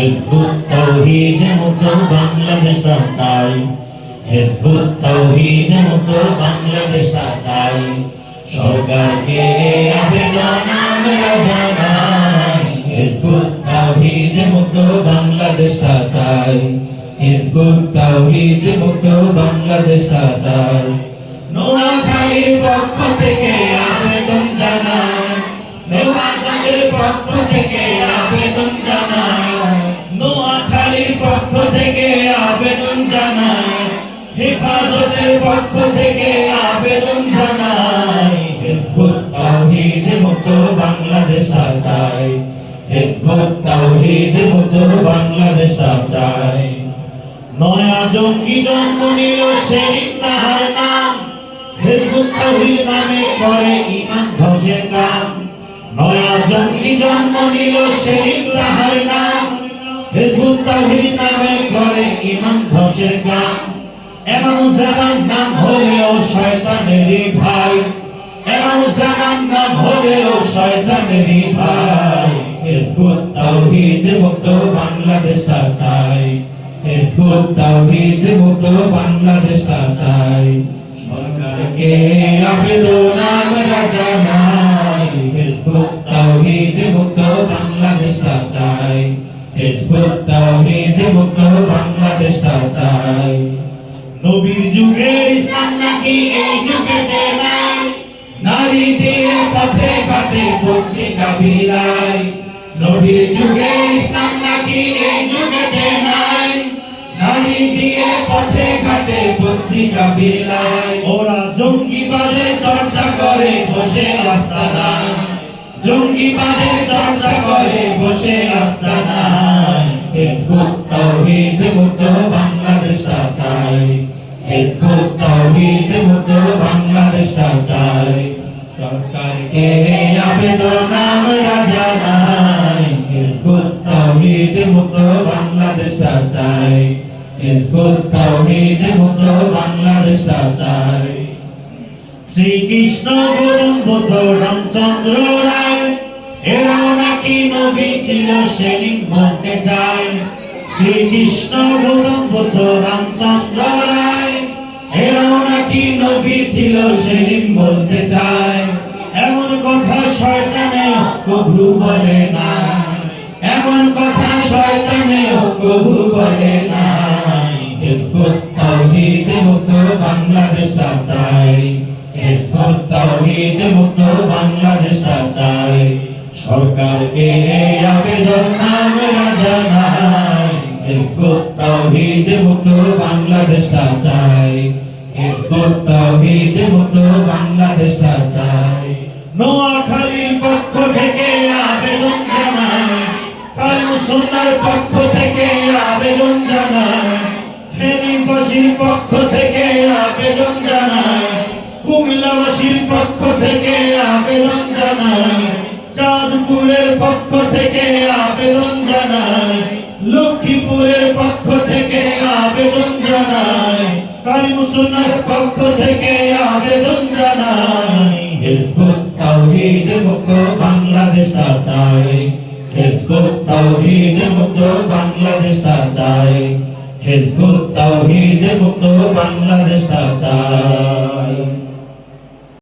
Hizb ut তাওহীদ মুক্ত বাংলাদেশ চাই, Hizb ut তাওহীদ মুক্ত বাংলাদেশ চাই। সরকারকে আবেদন আমরা জানাই, হিজবুত তাওহীদ মুক্ত বাংলাদেশ চাই, হিজবুত তাওহীদ মুক্ত বাংলাদেশ চাই। নোয়াখালীর পক্ষ থেকে আবেদন জানাই, হেফাজতের পক্ষ থেকে আবেদন জানাই, নোয়াখালীর পক্ষ থেকে আবেদন জানাই, হেফাজতের পক্ষ থেকে আবেদন জানাই। হিজবুত তাওহীদ মুক্ত বাংলাদেশ চাই, হিজবুত তাওহীদ মুক্ত বাংলাদেশ চাই। নয়া জঙ্গি জন্ম নিল সেদিন তাহার নাম, হিজবুত তাওহীদ নামে করে ঈমান ধ্বংসের কাম। নয়া জঙ্গি জন্ম নিল সেদিন তাহার নাম, হিজবুত তাওহীদ নামে করে ঈমান ধ্বংসের কাম। এমন জামান নাম হলেও শয়তানেরই ভাই, এমন জামান নাম হলেও শয়তানেরই ভাই। হিজবুত তাওহীদ মুক্ত বাংলাদেশ চাই, হিজবুত তাওহীদ মুক্ত বাংলাদেশ চাই। সরকারকে আবেদন আমরা জানাই, হিজবুত তাওহীদ মুক্ত বাংলাদেশ চাই, হিজবুত তাওহীদ মুক্ত বাংলাদেশ চাই। নবীর যুগের ইসলাম নাকি এই যুগেতে নাই, নারীদের পথে ঘাটে পত্রিকা বিলায়। নবীর যুগের ইসলাম নাকি এই যুগেতে নাই, নারীদের পথে ঘাটে পত্রিকা বিলায়। ওরা জঙ্গিবাদের চর্চা করে বসে আস্তানায়, জঙ্গিবাদের চর্চা করে বসে আস্তানায়। হিজবুত তাওহীদ মুক্ত বাংলাদেশ চাই, হিজবুত তাওহীদ মুক্ত বাংলাদেশ চাই। সরকারকে আবেদন আমরা জানাই, হিজবুত তাওহীদ মুক্ত বাংলাদেশ চাই, হিজবুত তাওহীদ মুক্ত বাংলাদেশ চাই। শ্রীকৃষ্ণ গৌতম বুদ্ধ রামচন্দ্র রায় এরাও নাকি নবী ছিল সেদিন বলতে চাই। শ্রীকৃষ্ণ গৌতম বুদ্ধ রামচন্দ্র রায় এরাও নাকি নবী ছিল সেদিন বলতে চায়। এমন কথা শয়তানে কবু বলে না, এমন কথা শয়তানে কবু বলে না। হিজবুত তাওহীদ মুক্ত বাংলাদেশ চাই, হিজবুত তাওহীদ মুক্ত বাংলাদেশ চাই। সরকারকে আবেদন আমরা জানাই, হিজবুত তাওহীদ মুক্ত বাংলাদেশ চাই, হিজবুত তাওহীদ মুক্ত বাংলাদেশ চাই। নোয়াখালীর পক্ষ থেকে আবেদন জানাই, কালুসুন্নাহর পক্ষ থেকে আবেদন জানাই, ফেনীবাসীর পক্ষ থেকে আবেদন জানাই, কুমিল্লাবাসীর পক্ষ থেকে আবেদন জানাই, চাঁদপুরের পক্ষ থেকে আবেদন জানাই, লক্ষ্মীপুরের পক্ষ থেকে আবেদন জানাই, কালুসুন্নাহর পক্ষ থেকে আবেদন জানাই। হিজবুত তাওহীদ মুক্ত বাংলাদেশ চাই, হিজবুত তাওহীদ মুক্ত বাংলাদেশ চাই, হিজবুত তাওহীদ মুক্ত বাংলাদেশ চাই।